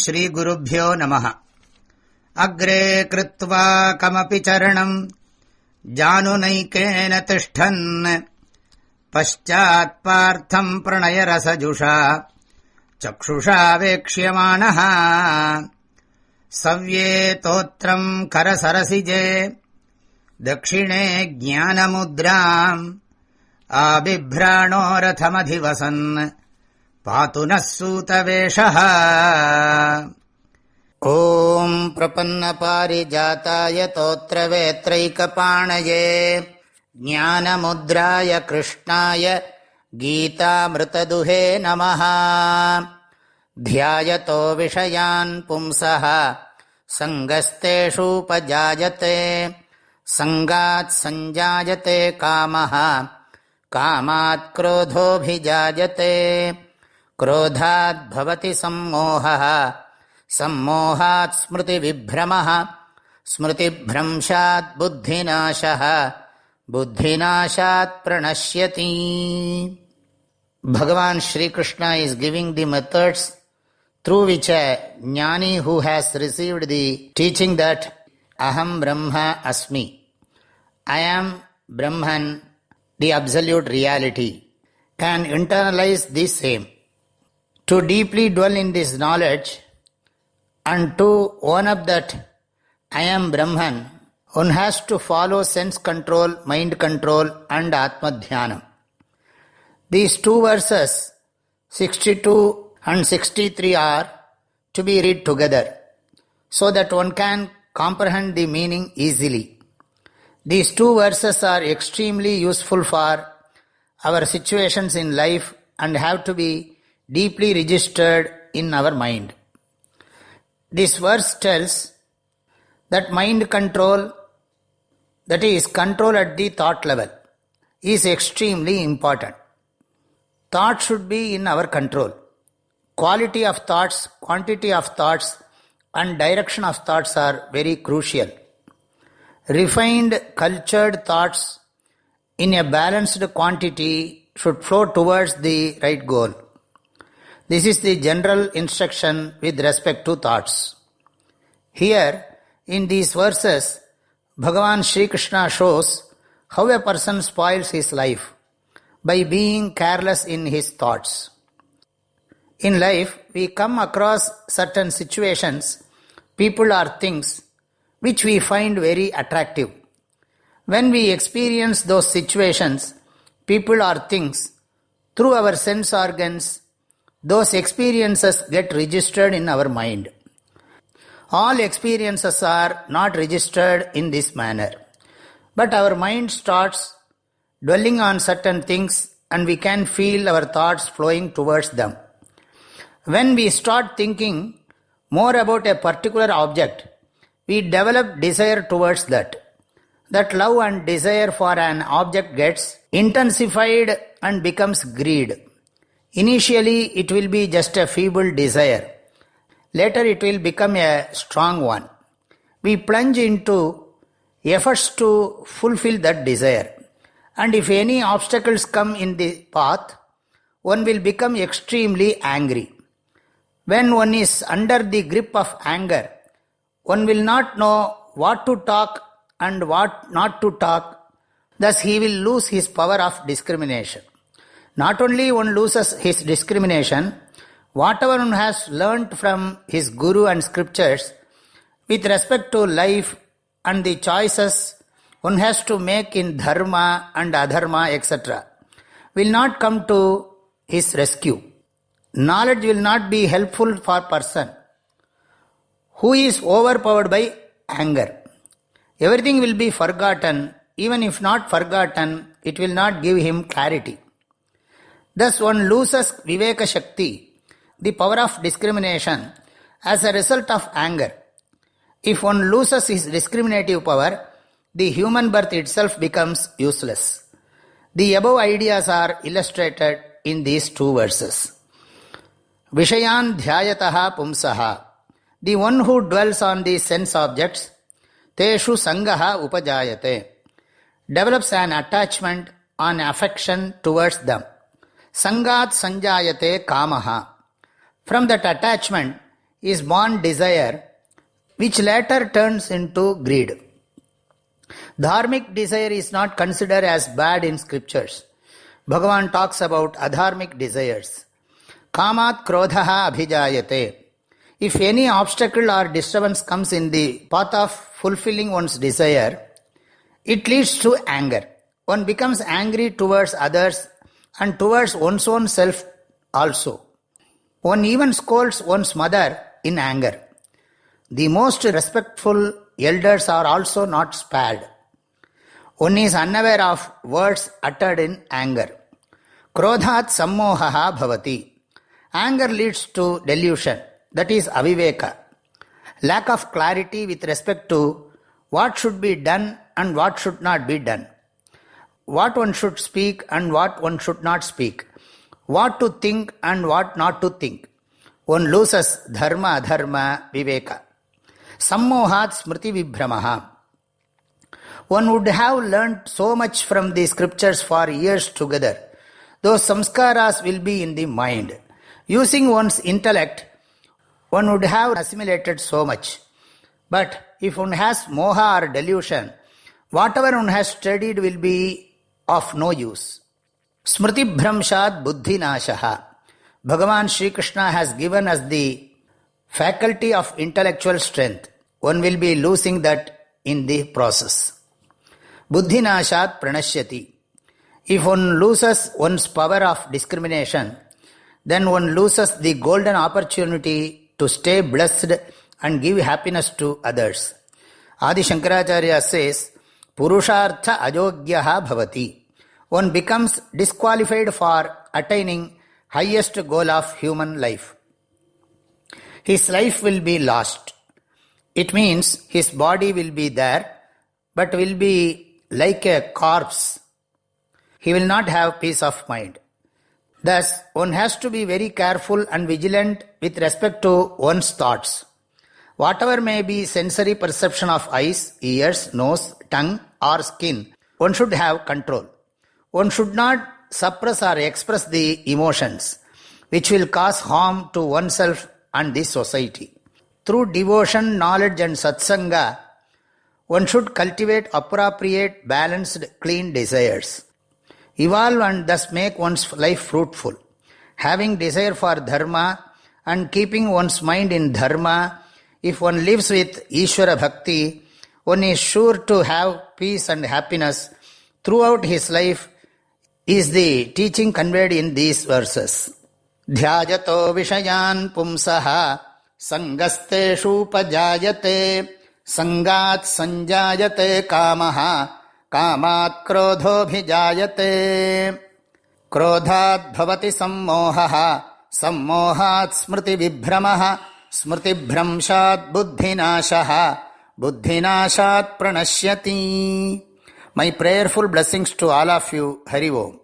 ஸ்ரீகுருப்யோ நமः. அக்ரே கிருத்வா கமபி சரணம் ஜானுநைகேன திஷ்டன் பశ్చాத் பார்த்தம் பிரணயரசஜுஷா சக்ஷுஷா வேக்ஷ்யமாணः சவ்யே தோத்ரம் கரசரசிஜே தக்ஷிணே ஞானமுத்ராம் ஆபிப்ராணோ ரதமதிவசன் பாது நः சூதவேஷः. ஓம் பிரபன்னபாரிஜாதாய தோத்ரவேத்ரைகபாணயே ஞானமுத்ராய கிருஷ்ணாய கீதாமிருததுஹே நமः. த்யாயதோ விஷயான் பும்சः சங்கஸ்தேஷூபஜாயதே சங்காத் சஞ்சாயதே காமः காமாத் க்ரோதோபிஜாயதே क्रोधात् भवति सम्मोहः सम्मोहात् स्मृतिविभ्रमः स्मृतिभ्रंशात् बुद्धिनाशः बुद्धिनाशात् प्रणश्यति. Bhagavan Shri Krishna is giving the methods through which a jnani who has received the teaching that Aham Brahma Asmi, I am Brahman, the absolute reality, can internalize the same. To deeply dwell in this knowledge and to own up that I am Brahman, one has to follow sense control, mind control and Atma Dhyanam. These two verses, 62 and 63, are to be read together so that one can comprehend the meaning easily. These two verses are extremely useful for our situations in life and have to be deeply registered in our mind. This verse tells that mind control, that is control at the thought level, is extremely important. Thought should be in our control. Quality of thoughts, quantity of thoughts and direction of thoughts are very crucial. Refined, cultured thoughts in a balanced quantity should flow towards the right goal. This is the general instruction with respect to thoughts. Here, in these verses, Bhagavan Shri Krishna shows how a person spoils his life by being careless in his thoughts. In life, we come across certain situations, people or things, which we find very attractive. When we experience those situations, people or things, through our sense organs, those experiences get registered in our mind. All experiences are not registered in this manner, but our mind starts dwelling on certain things and we can feel our thoughts flowing towards them. When we start thinking more about a particular object, we develop desire towards that. That love and desire for an object gets intensified and becomes greed. Initially, it will be just a feeble desire. Later, it will become a strong one. We plunge into efforts to fulfill that desire. And if any obstacles come in the path, one will become extremely angry. When one is under the grip of anger, one will not know what to talk and what not to talk. Thus, he will lose his power of discrimination. Not only one loses his discrimination, whatever one has learnt from his guru and scriptures with respect to life and the choices one has to make in dharma and adharma, etc., will not come to his rescue. Knowledge will not be helpful for person who is overpowered by anger. Everything will be forgotten. Even if not forgotten, it will not give him clarity. Thus one loses Viveka Shakti, the power of discrimination, as a result of anger. If one loses his discriminative power, the human birth itself becomes useless. The above ideas are illustrated in these two verses. Vishayan dhyayataha pumsaha, the one who dwells on the sense objects, teshu sangaha upajayate, develops an attachment on affection towards them. Sangat sanjayate kamaha. From that attachment, is born desire, which later turns into greed. Dharmic desire is not considered as bad in scriptures. Bhagavan talks about adharmic desires. Kamat krodhaha abhijayate. If any obstacle or disturbance comes in the path of fulfilling one's desire, it leads to anger. One becomes angry towards others and towards one's own self also. One even scolds one's mother in anger. The most respectful elders are also not spared. One is unaware of words uttered in anger. Krodhat sammohaha bhavati. Anger leads to delusion, that is aviveka. Lack of clarity with respect to what should be done and what should not be done. What one should speak and what one should not speak. What to think and what not to think. One loses dharma adharma viveka. Sammohat smriti vibhramaha. One would have learnt so much from the scriptures for years together. Those samskaras will be in the mind. Using one's intellect, one would have assimilated so much. But if one has moha or delusion, whatever one has studied will be of no use. Smriti bhramshat buddhi nashaha. Bhagavan Sri Krishna has given us the faculty of intellectual strength. One will be losing that in the process. Buddhi nashat pranashyati. If one loses one's power of discrimination, then one loses the golden opportunity to stay blessed and give happiness to others. Adi Shankaracharya says, Purushartha ajogyaha bhavati. One becomes disqualified for attaining highest goal of human life. His life will be lost. It means his body will be there, but will be like a corpse. He will not have peace of mind. Thus, one has to be very careful and vigilant with respect to one's thoughts. Whatever may be sensory perception of eyes, ears, nose, tongue or skin, one should have control. One should not suppress or express the emotions, which will cause harm to oneself and the society. Through devotion, knowledge and satsanga, one should cultivate appropriate, balanced, clean desires. Evolve and thus make one's life fruitful. Having desire for dharma and keeping one's mind in dharma, if one lives with Ishvara Bhakti, one is sure to have peace and happiness throughout his life, is the teaching conveyed in these verses. Dhyajato vishayan pumsaha sangasteshu pajayate sangat sanjayate kamaha kamat krodho bhijayate krodhat bhavati sammohaha sammohat smriti vibhramaha smriti bhramshat buddhinashaha buddhinashat pranashyati. My prayerful blessings to all of you. Hari Om.